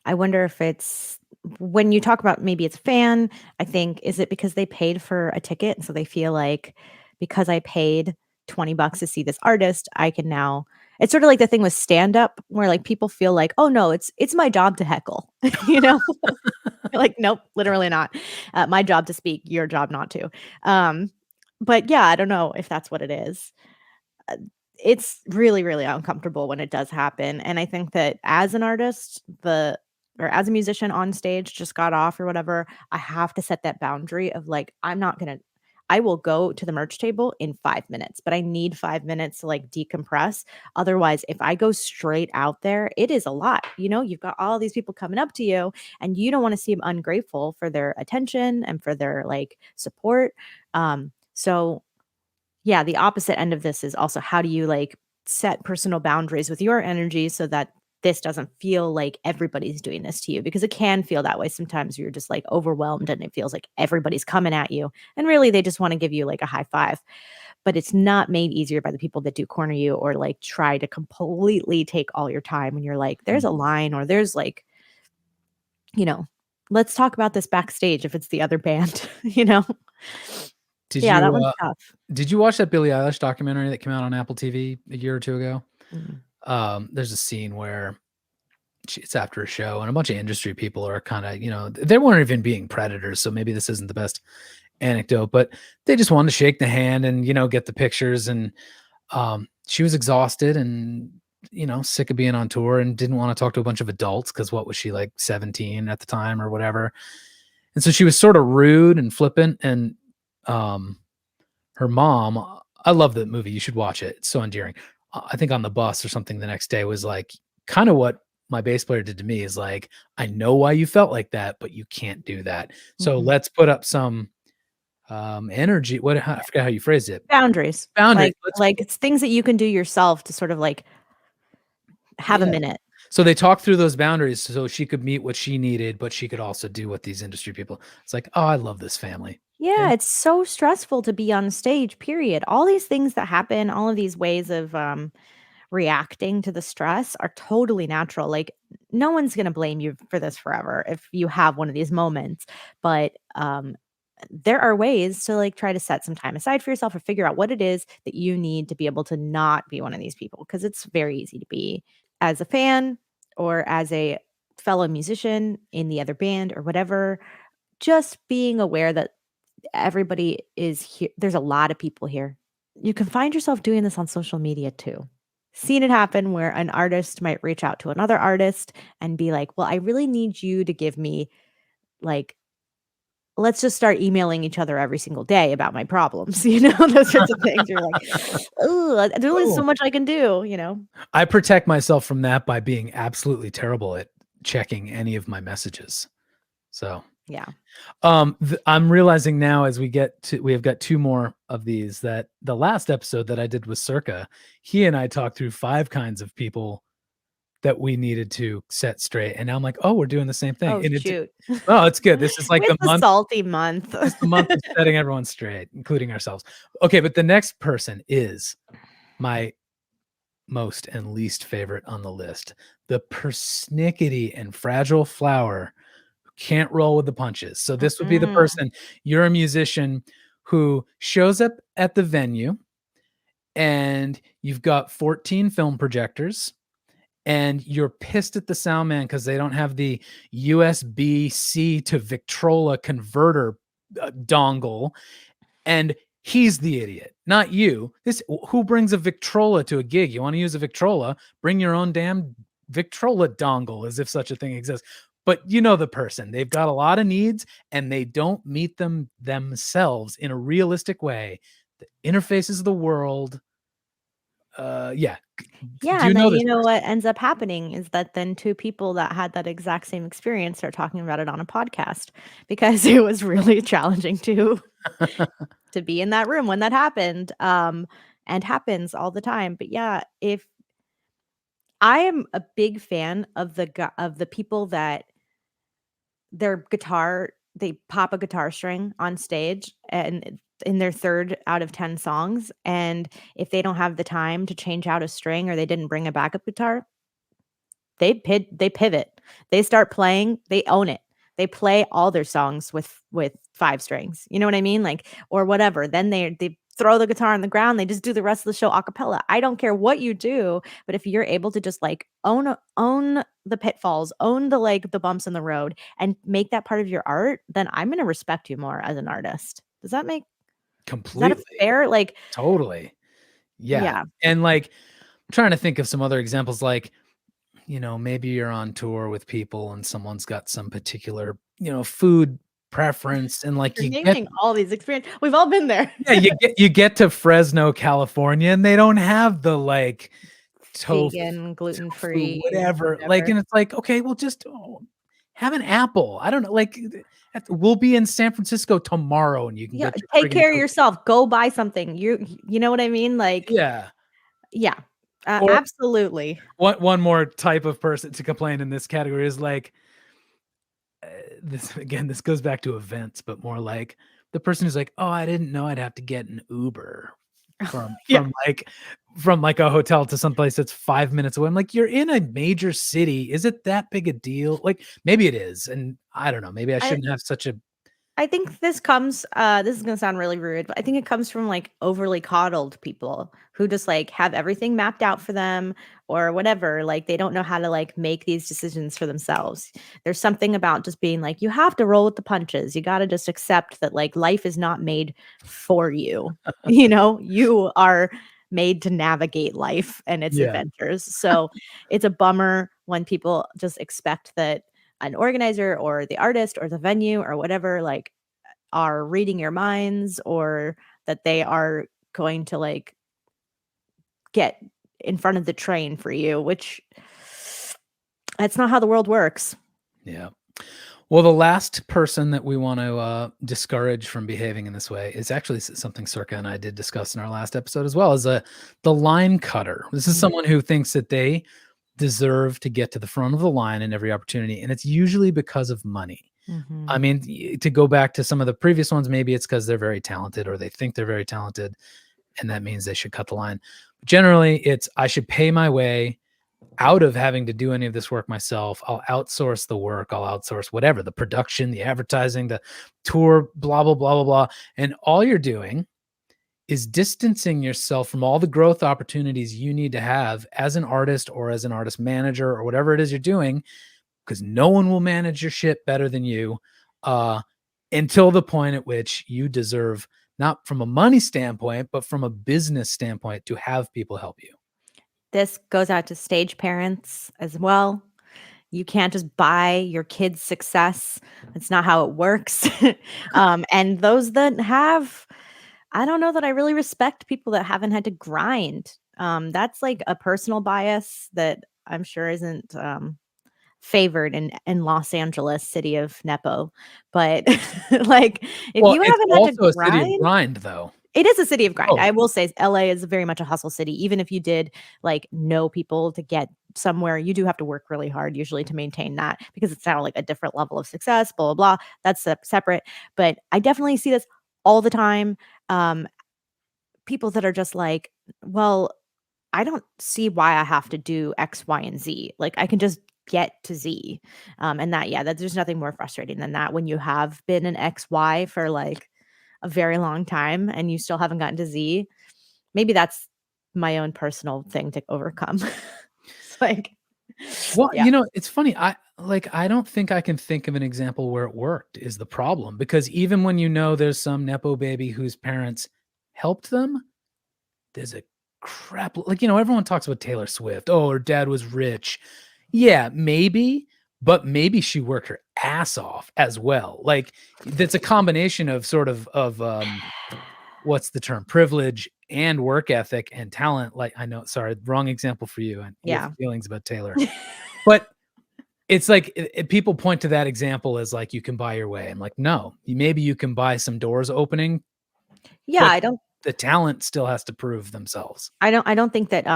A: I wonder if it's when you talk about maybe it's a fan, I think is it because they paid for a ticket and so they feel like because I paid $20 to see this artist, I can now it's sort of like the thing with stand up where like people feel like, "Oh no, it's my job to heckle." you know? Like, nope, literally not. My job to speak, your job not to. Um, but yeah, I don't know if that's what it is. Uh, it's really, really uncomfortable when it does happen, and I think that as an artist, or as a musician on stage, just got off or whatever, I have to set that boundary of, like, I will go to the merch table in 5 minutes, but I need 5 minutes to, like, decompress. Otherwise, if I go straight out there, it is a lot, You've got all these people coming up to you, and you don't wanna seem ungrateful for their attention and for their, like, support. So yeah, the opposite end of this is also how do you like set personal boundaries with your energy so that this doesn't feel like everybody's doing this to you because it can feel that way sometimes you're just like overwhelmed and it feels like everybody's coming at you and really they just want to give you like a high five, but it's not made easier by the people that do corner you or like try to completely take all your time when you're like there's a line or there's like you know let's talk about this backstage if it's the other band.
B: Did
A: Yeah, that
B: you
A: one's tough.
B: did you watch that Billie Eilish documentary that came out on Apple TV a year or two ago?
A: Mm.
B: There's a scene where it's after a show and a bunch of industry people are kind of, they weren't even being predators. So maybe this isn't the best anecdote, but they just wanted to shake the hand and, get the pictures. And she was exhausted and, sick of being on tour and didn't want to talk to a bunch of adults because what was she like 17 at the time or whatever. And so she was sort of rude and flippant and her mom, I love the movie. You should watch it. It's so endearing. I think on the bus or something the next day was like kind of what my bass player did to me is like, I know why you felt like that, but you can't do that. So
A: Mhm.
B: let's put up some energy. I forgot how you phrased it.
A: Boundaries.
B: Boundaries.
A: Like it's things that you can do yourself to sort of like have a
B: Yeah.
A: minute.
B: So they talked through those boundaries so she could meet what she needed, but she could also do what these industry people. It's like, oh, I love this family.
A: Yeah, it's so stressful to be on stage, period. All these things that happen, all of these ways of reacting to the stress are totally natural. Like no one's going to blame you for this forever if you have one of these moments, but there are ways to like try to set some time aside for yourself or figure out what it is that you need to be able to not be one of these people because it's very easy to be as a fan or as a fellow musician in the other band or whatever, just being aware that everybody is here. There's a lot of people here. You can find yourself doing this on social media too. Seen it happen where an artist might reach out to another artist and be like, well, I really need you to give me like, let's just start emailing each other every single day about my problems, those sorts of things. You're like, oh, there's only so much I can do.
B: I protect myself from that by being absolutely terrible at checking any of my messages. So
A: Yeah.
B: I'm realizing now as we have got two more of these that the last episode that I did with Circa, he and I talked through 5 kinds of people that we needed to set straight. And now I'm like, oh, we're doing the same thing.
A: Oh,
B: And
A: shoot.
B: it's good. This is like
A: It's
B: the
A: the
B: month.
A: salty month.
B: It's the month of setting everyone straight, including ourselves. Okay, but the next person is my most and least favorite on the list. The persnickety and fragile flower who can't roll with the punches. So this would be the person, you're a musician who shows up at the venue and you've got 14 film projectors and you're pissed at the sound man because they don't have the USB-C to Victrola converter dongle, and he's the idiot, not you. Who brings a Victrola to a gig? You want to use a Victrola? Bring your own damn Victrola dongle, as if such a thing exists. But you know the person. They've got a lot of needs, and they don't meet them themselves in a realistic way. The interfaces of the world. Yeah.
A: Yeah,
B: Do you
A: and
B: know
A: then
B: this person?
A: what ends up happening is that then 2 people that had that exact same experience start talking about it on a podcast because it was really challenging to be in that room when that happened, and happens all the time. But yeah, if I am a big fan of the people that their guitar they pop a guitar string on stage and in their 3rd out of 10 songs, and if they don't have the time to change out a string or they didn't bring a backup guitar, they pivot. They start playing, they own it. They play all their songs with 5 strings. You know what I mean? Like or whatever. Then they throw the guitar on the ground, they just do the rest of the show a cappella. I don't care what you do, but if you're able to just like own the pitfalls, own the like the bumps in the road and make that part of your art, then I'm going to respect you more as an artist. Is that
B: Completely.
A: a fair like
B: Totally. Yeah.
A: yeah.
B: And like, I'm trying to think of some other examples, like, maybe you're on tour with people and someone's got some particular, food preference and like
A: You're naming all these experiences. We've all been there.
B: you get to Fresno, California, and they don't have the like
A: Vegan,
B: tofu,
A: gluten-free,
B: whatever. Like,
A: whatever.
B: and it's like, okay, well, just have an apple. I don't know. Like, we'll be in San Francisco tomorrow, and you can
A: Yeah,
B: get your
A: take
B: friggin'
A: care of
B: tofu.
A: yourself. Go buy something. You know what I mean? Like,
B: Yeah.
A: yeah,
B: Or
A: absolutely.
B: one more type of person to complain in this category is like, this goes back to events, but more like the person who's like, oh, I didn't know I'd have to get an Uber from
A: Yeah.
B: from a hotel to someplace that's 5 minutes away. I'm like, you're in a major city. Is it that big a deal? Like maybe it is. And I don't know, maybe I shouldn't have such a
A: I think this comes this is gonna sound really rude, but I think it comes from like overly coddled people who just like have everything mapped out for them or whatever. Like they don't know how to like make these decisions for themselves. There's something about just being like, you have to roll with the punches. You gotta just accept that like life is not made for you. You are made to navigate life and its
B: yeah.
A: adventures. So it's a bummer when people just expect that an organizer or the artist or the venue or whatever like are reading your minds or that they are going to like get in front of the train for you, which That's not how the world works.
B: Yeah. Well, the last person that we want to discourage from behaving in this way is actually something Circa and I did discuss in our last episode as well, as the line cutter. This is someone who thinks that they deserve to get to the front of the line in every opportunity, and it's usually because of money.
A: Mhm.
B: I mean, to go back to some of the previous ones, maybe it's because they're very talented or they think they're very talented, and that means they should cut the line. Generally, it's I should pay my way out of having to do any of this work myself. I'll outsource the work. I'll outsource whatever, the production, the advertising, the tour, blah, blah, blah, blah, blah. And all you're doing is distancing yourself from all the growth opportunities you need to have as an artist or as an artist manager or whatever it is you're doing, because no one will manage your shit better than you until the point at which you deserve, not from a money standpoint, but from a business standpoint, to have people help you.
A: This goes out to stage parents as well. You can't just buy your kids' success. That's not how it works. And those that have, I don't know that I really respect people that haven't had to grind. That's like a personal bias that I'm sure isn't favored in Los Angeles, city of Nepo. But like, if
B: Well,
A: you
B: it's
A: haven't had to
B: also a city of
A: grind,
B: grind, though.
A: it is a city of grind.
B: Oh.
A: I will say LA is very much a hustle city. Even if you did like know people to get somewhere, you do have to work really hard usually to maintain that because it's now like a different level of success, blah, blah, blah. That's separate. But I definitely see this all the time. People that are just like, well, I don't see why I have to do X, Y, and Z. Like I can just get to Z. And that, yeah, that there's nothing more frustrating than that when you have been an X, Y for like a very long time and you still haven't gotten to Z. Maybe that's my own personal thing to overcome. It's like,
B: Well,
A: yeah.
B: it's funny. I don't think I can think of an example where it worked is the problem, because even when there's some Nepo baby whose parents helped them, there's a crap. Everyone talks about Taylor Swift. Oh, her dad was rich. Yeah, maybe, but maybe she worked her ass off as well. Like that's a combination of sort of what's the term? Privilege and work ethic and talent. Like I know, sorry, wrong example for you. And you have feelings about Taylor, but it's like people point to that example as like you can buy your way. I'm like, no, maybe you can buy some doors opening.
A: Yeah,
B: but
A: I don't
B: the talent still has to prove themselves.
A: I don't think that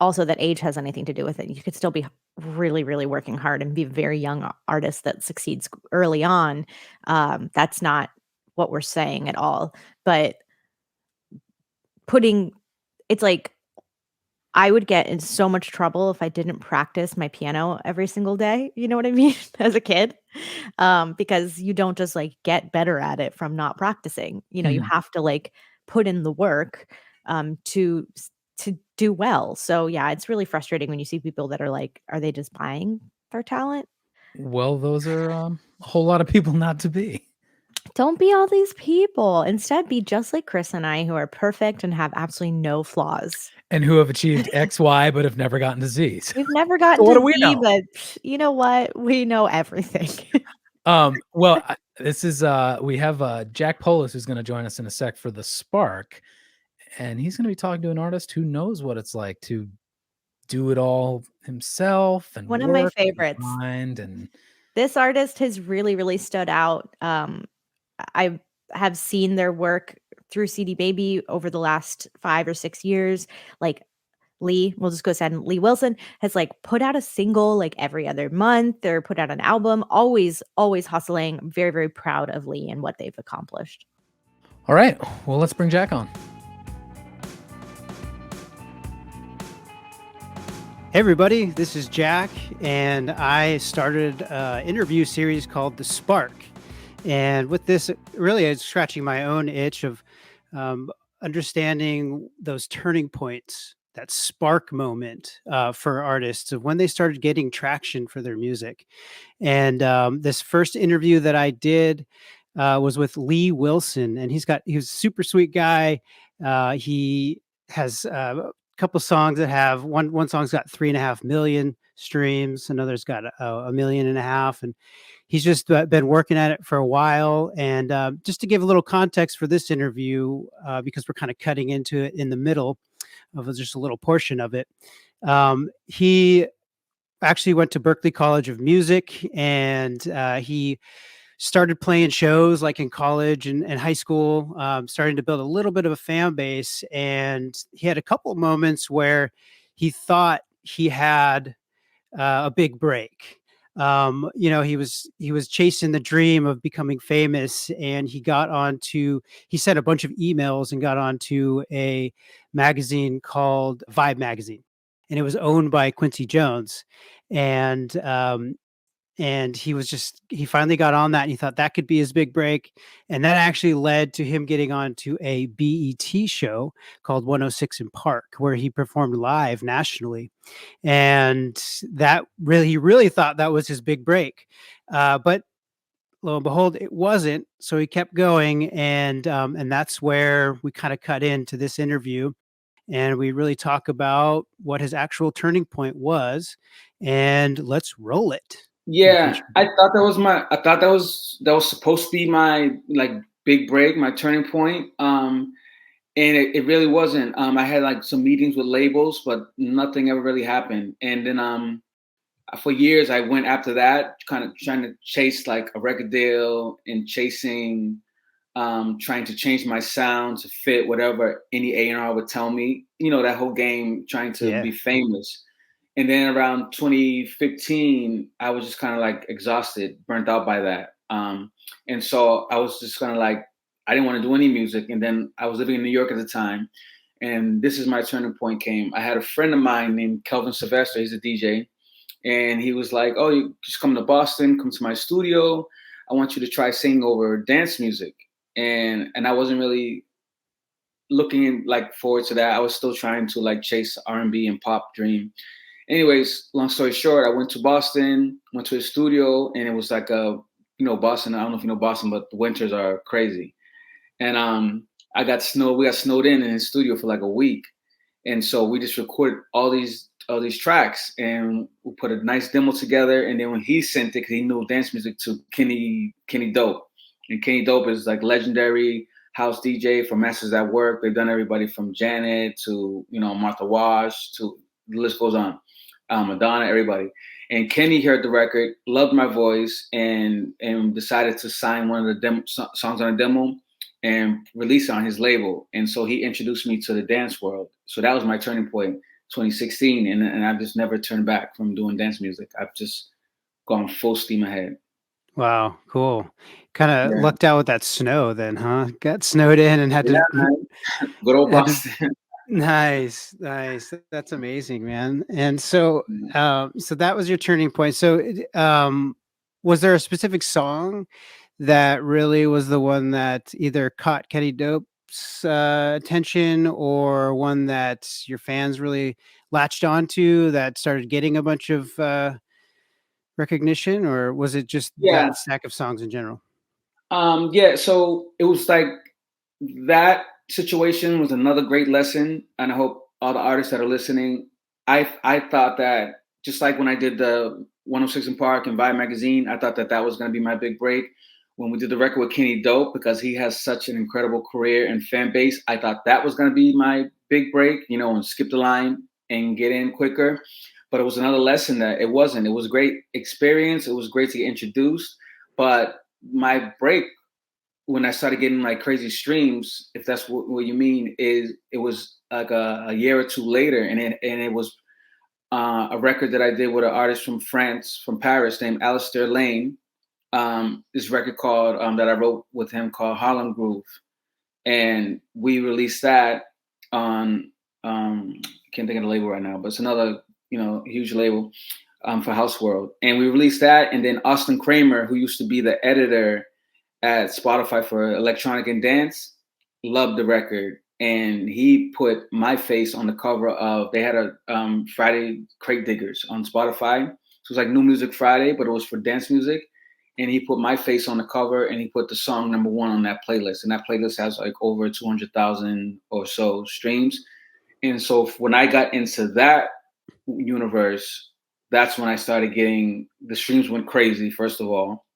A: also that age has anything to do with it. You could still be really, really working hard and be a very young artist that succeeds early on. That's not what we're saying at all. But it's like I would get in so much trouble if I didn't practice my piano every single day. You know what I mean? As a kid, because you don't just like get better at it from not practicing. You have to like put in the work to do well. So yeah, it's really frustrating when you see people that are like, are they just buying their talent?
B: Well, those are a whole lot of people not to be.
A: Don't be all these people. Instead, be just like Chris and I, who are perfect and have absolutely no flaws.
B: And who have achieved X, Y, but have never gotten to Z's.
A: We've never gotten
B: what
A: to
B: do we
A: Z,
B: know?
A: but you know what? We know everything.
B: Well, this is we have Jack Poulis who's going to join us in a sec for the Spark, and he's going to be talking to an artist who knows what it's like to do it all himself and
A: One of my
B: work
A: favorites.
B: and
A: This artist has really, really stood out. I have seen their work through CD Baby over the last 5 or 6 years. Like Lee, we'll just go ahead and Lee Wilson has like put out a single like every other month or put out an album, always hustling. I'm very, very proud of Lee and what they've accomplished.
B: All right. Well, let's bring Jack on.
F: Hey everybody, this is Jack, and I started an interview series called The Spark. And with this, really, I was scratching my own itch of understanding those turning points, that spark moment for artists of when they started getting traction for their music. And this first interview that I did was with Lee Wilson, and he was a super sweet guy. He has couple songs that have one song's got 3.5 million streams, another's got 1.5 million, and he's just been working at it for a while. And just to give a little context for this interview, because we're kind of cutting into it in the middle of just a little portion of it, he actually went to Berklee College of Music, and he started playing shows like in college and high school, starting to build a little bit of a fan base. And he had a couple of moments where he thought he had a big break. He was chasing the dream of becoming famous, and he sent a bunch of emails and got onto a magazine called Vibe magazine, and it was owned by Quincy Jones. And he finally got on that, and he thought that could be his big break. And that actually led to him getting onto a BET show called 106 in Park, where he performed live nationally. And he really thought that was his big break. But lo and behold, it wasn't. So he kept going. And that's where we kind of cut into this interview. And we really talk about what his actual turning point was. And let's roll it.
G: Yeah, I thought that was supposed to be my like big break, my turning point. And it really wasn't. I had like some meetings with labels, but nothing ever really happened. And then for years I went after that, kind of trying to chase like a record deal and trying to change my sound to fit whatever any A&R would tell me. You know, that whole game, trying to be famous. And then around 2015, I was just kind of like exhausted, burnt out by that. And so I was just kind of like, I didn't want to do any music. And then I was living in New York at the time. And this is my turning point came. I had a friend of mine named Kelvin Sylvester. He's a DJ. And he was like, oh, you just come to Boston, come to my studio. I want you to try singing over dance music. And I wasn't really looking like forward to that. I was still trying to like chase R&B and pop dream. Anyways, long story short, I went to Boston, went to a studio, and it was like Boston. I don't know if you know Boston, but the winters are crazy. And we got snowed in his studio for like a week. And so we just recorded all these tracks, and we put a nice demo together. And then when he sent it, 'cause he knew dance music, to Kenny Dope. And Kenny Dope is like legendary house DJ for Masters at Work. They've done everybody from Janet to, Martha Wash, to the list goes on. Madonna, everybody. And Kenny heard the record, loved my voice, and decided to sign one of the songs on a demo and release it on his label. And so he introduced me to the dance world. So that was my turning point, 2016. And I've just never turned back from doing dance music. I've just gone full steam ahead.
F: Wow, cool. Kind of lucked out with that snow then, huh? Got snowed in and had to
G: good old Boston.
F: Nice. That's amazing, man. And so so that was your turning point. So was there a specific song that really was the one that either caught Kenny Dope's attention, or one that your fans really latched onto that started getting a bunch of recognition, or was it just that stack of songs in general?
G: So it was like that situation was another great lesson, and I hope all the artists that are listening, I thought that, just like when I did the 106 in Park and Vibe magazine, I thought that was going to be my big break. When we did the record with Kenny Dope, because he has such an incredible career and fan base, I thought that was going to be my big break, and skip the line and get in quicker. But it was another lesson that it wasn't. It was a great experience. It was great to get introduced. But my break, when I started getting like crazy streams, if that's what you mean, is it was like a year or two later, and it was a record that I did with an artist from France, from Paris, named Alistair Lane. This record called that I wrote with him, called Harlem Groove, and we released that on can't think of the label right now, but it's another huge label for House World, and we released that. And then Austin Kramer, who used to be the editor at Spotify for electronic and dance, loved the record, and he put my face on the cover of, they had a Friday Crate Diggers on Spotify. So it was like New Music Friday, but it was for dance music. And he put my face on the cover, and he put the song number 1 on that playlist. And that playlist has like over 200,000 or so streams. And so when I got into that universe, that's when I started getting, the streams went crazy, first of all.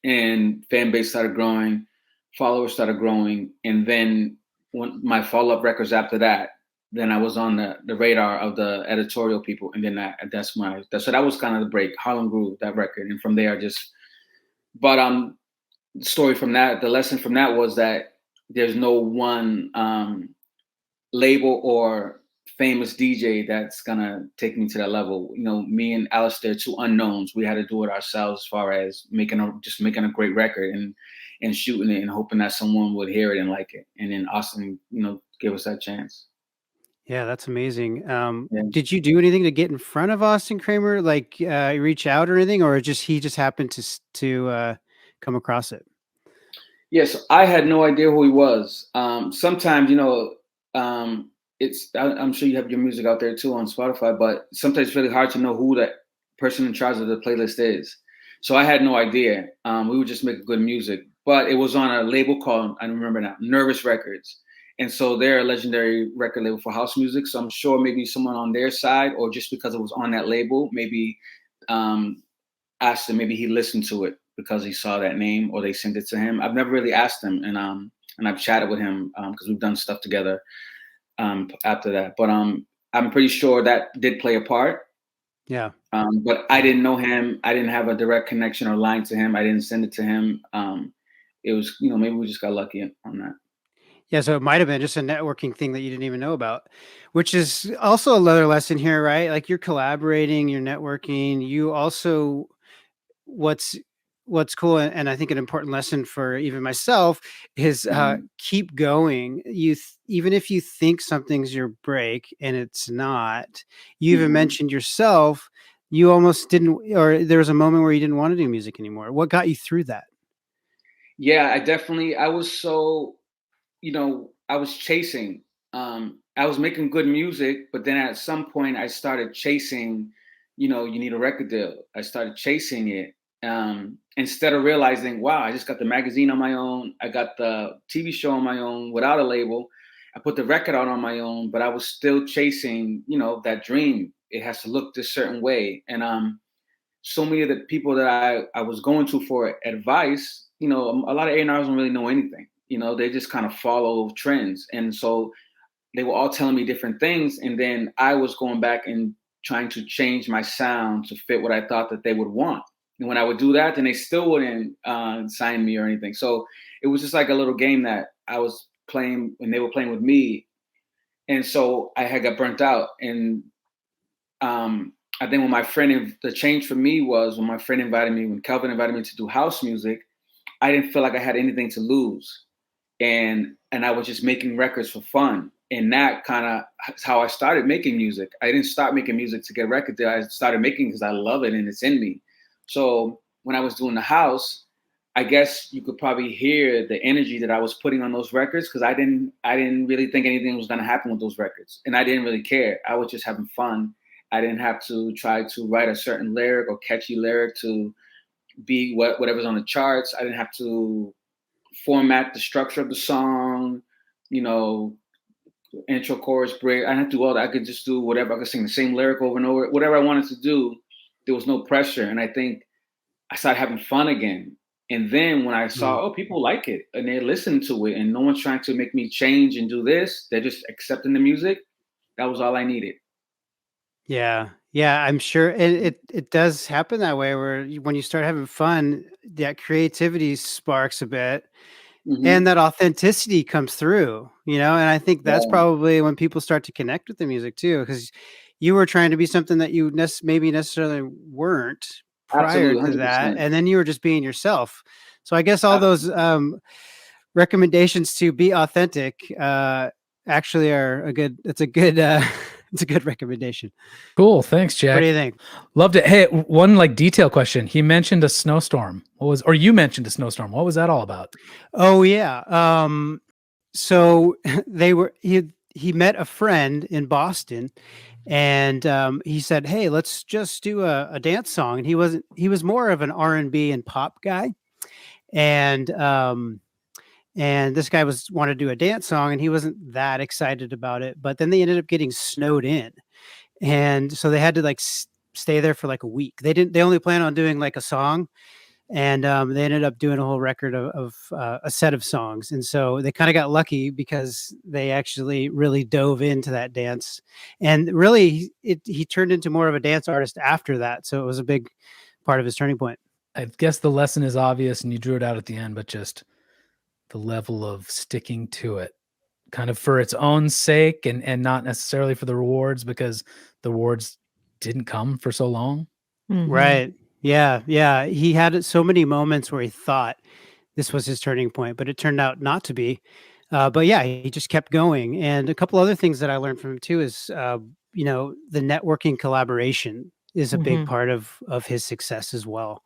G: And fan base started growing, followers started growing. And then when my follow-up records after that, then I was on the radar of the editorial people, and then that was kind of the break. Harlem Groove, that record, and from there I just. But the story from that, the lesson from that was that there's no one label or famous DJ that's gonna take me to that level. You know, me and Alistair, two unknowns, we had to do it ourselves as far as making a great record and shooting it and hoping that someone would hear it and like it. And then Austin, you know, gave us that chance.
F: Yeah, that's amazing.
G: Yeah.
F: Did you do anything to get in front of Austin Kramer, like reach out or anything, or he just happened to come across it?
G: Yes, I had no idea who he was. Sometimes, you know, I'm sure you have your music out there too on Spotify, but sometimes it's really hard to know who that person in charge of the playlist is. So I had no idea. We would just make good music, but it was on a label called, I remember now, Nervous Records. And so they're a legendary record label for house music. So I'm sure maybe someone on their side, or just because it was on that label, maybe asked him, maybe he listened to it because he saw that name, or they sent it to him. I've never really asked him, and I've chatted with him because we've done stuff together after that. But I'm pretty sure that did play a part.
F: Yeah.
G: But I didn't know him. I didn't have a direct connection or line to him. I didn't send it to him. It was, you know, maybe we just got lucky on that.
F: Yeah, so it might have been just a networking thing that you didn't even know about, which is also another lesson here, right? Like you're collaborating, you're networking. You also, what's cool, and I think an important lesson for even myself is keep going. Even if you think something's your break and it's not, you even mentioned yourself, you almost didn't, or there was a moment where you didn't want to do music anymore. What got you through that?
G: Yeah, I was so, you know, I was chasing. I was making good music, but then at some point I started chasing, you know, you need a record deal. I started chasing it instead of realizing, wow, I just got the magazine on my own. I got the TV show on my own without a label. I put the record out on my own, but I was still chasing, you know, that dream. It has to look this certain way. And so many of the people that I was going to for advice, you know, a lot of A&Rs don't really know anything. You know, they just kind of follow trends. And so they were all telling me different things. And then I was going back and trying to change my sound to fit what I thought that they would want. And when I would do that, then they still wouldn't sign me or anything. So it was just like a little game that I was playing when they were playing with me. And so I had got burnt out. And I think the change for me was when my friend when Calvin invited me to do house music, I didn't feel like I had anything to lose. And I was just making records for fun. And that kind of is how I started making music. I didn't start making music to get a record deal. I started making because I love it and it's in me. So when I was doing the house, I guess you could probably hear the energy that I was putting on those records, because I didn't really think anything was going to happen with those records. And I didn't really care. I was just having fun. I didn't have to try to write a certain lyric or catchy lyric to be whatever's on the charts. I didn't have to format the structure of the song, you know, intro, chorus, break. I didn't have to do all that. I could just do whatever. I could sing the same lyric over and over. Whatever I wanted to do, there was no pressure. And I think I started having fun again. And then when I saw, oh, people like it and they listen to it and no one's trying to make me change and do this, they're just accepting the music. That was all I needed.
F: Yeah. Yeah, I'm sure it does happen that way, where when you start having fun, that creativity sparks a bit and that authenticity comes through, you know? And I think that's probably when people start to connect with the music too, because you were trying to be something that you maybe necessarily weren't prior to that. And then you were just being yourself. So I guess all those recommendations to be authentic actually are it's a good recommendation.
B: Cool. Thanks, Jack.
F: What do you think?
B: Loved it. Hey, one like detail question. He mentioned a snowstorm. You mentioned a snowstorm. What was that all about?
F: Oh yeah. So he met a friend in Boston, and he said, "Hey, let's just do a dance song." And he was more of an R&B and pop guy. And this guy wanted to do a dance song, and he wasn't that excited about it. But then they ended up getting snowed in, and so they had to like stay there for like a week. They only plan on doing like a song, and they ended up doing a whole record of a set of songs. And so they kind of got lucky because they actually really dove into that dance, and really he turned into more of a dance artist after that. So it was a big part of his turning point.
B: I guess the lesson is obvious and you drew it out at the end, but just the level of sticking to it kind of for its own sake and not necessarily for the rewards, because the rewards didn't come for so long.
A: Mhm.
F: Right. Yeah. He had so many moments where he thought this was his turning point, but it turned out not to be. But yeah, he just kept going. And a couple other things that I learned from him too is, the networking collaboration is a big
A: Mhm.
F: part of his success as well.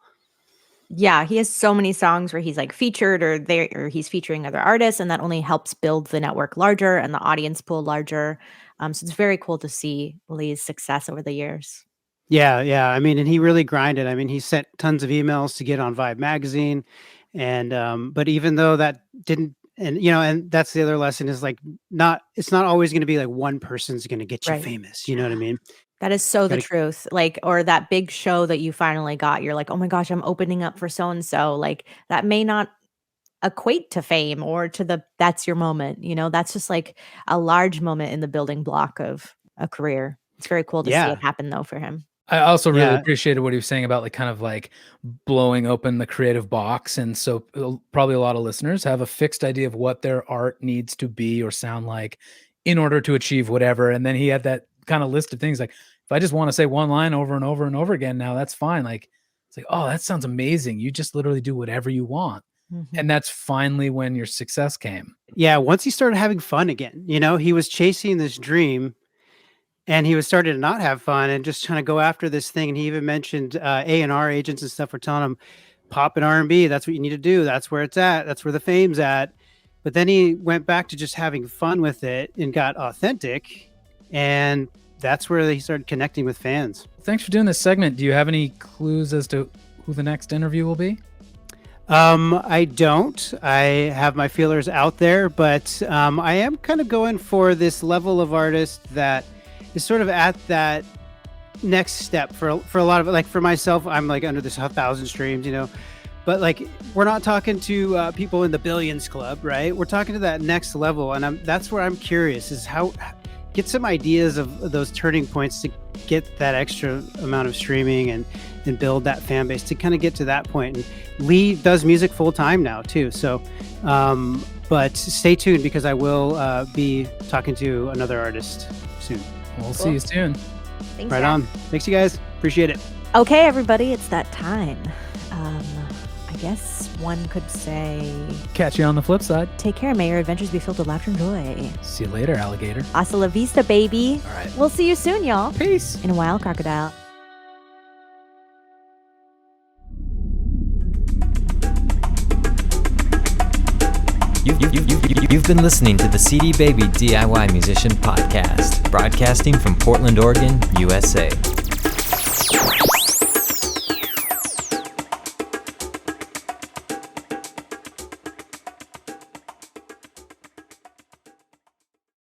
A: Yeah, he has so many songs where he's like featured or he's featuring other artists, and that only helps build the network larger and the audience pool larger. So it's very cool to see Lee's success over the years.
F: Yeah. I mean, and he really grinded. I mean, he sent tons of emails to get on Vibe magazine, and but even though that didn't, and that's the other lesson is like it's not always going to be like one person's going to get you
A: Right.
F: famous. You know what I mean?
A: That is so the
F: Gotta-
A: truth. Like, or that big show that you finally got, you're like, oh my gosh, I'm opening up for so and so. Like, that may not equate to fame or to that's your moment. That's just like a large moment in the building block of a career. It's very cool to see
F: Yeah.
A: it happen though for him.
B: I also really
F: Yeah.
B: appreciated what he was saying about like kind of like blowing open the creative box. And so probably a lot of listeners have a fixed idea of what their art needs to be or sound like in order to achieve whatever. And then he had that kind of list of things like, if I just want to say one line over and over and over again, now that's fine. Like, it's like, oh, that sounds amazing. You just literally do whatever you want.
A: Mhm.
B: And that's finally when your success came.
F: Yeah, once he started having fun again, he was chasing this dream, and he was starting to not have fun and just trying to go after this thing. And he even mentioned A&R agents and stuff were telling him, pop and R&B, that's what you need to do. That's where it's at. That's where the fame's at. But then he went back to just having fun with it and got authentic. And that's where he started connecting with fans.
B: Thanks for doing this segment. Do you have any clues as to who the next interview will be?
F: I don't. I have my feelers out there, but I am kind of going for this level of artist that is sort of at that next step for a lot of it. Like for myself, I'm like under this 1,000 streams, but like we're not talking to people in the billions club, right? We're talking to that next level, and that's where I'm curious is how get some ideas of those turning points to get that extra amount of streaming and build that fan base to kind of get to that point. And Lee does music full time now too. So, but stay tuned because I will be talking to another artist soon.
B: We'll see you soon.
A: Thanks,
F: Right
A: Zach.
F: on. Thanks, you guys. Appreciate it.
A: Okay, everybody, it's that time. I guess one could say,
B: Catch you on the flip side.
A: take care. May your adventures be filled with laughter and joy.
B: See you later, alligator.
A: Hasta la vista, baby.
B: All right.
A: We'll see you soon, y'all.
B: Peace.
A: In a while, crocodile.
H: You've been listening to the CD Baby DIY Musician Podcast, broadcasting from Portland, Oregon, USA.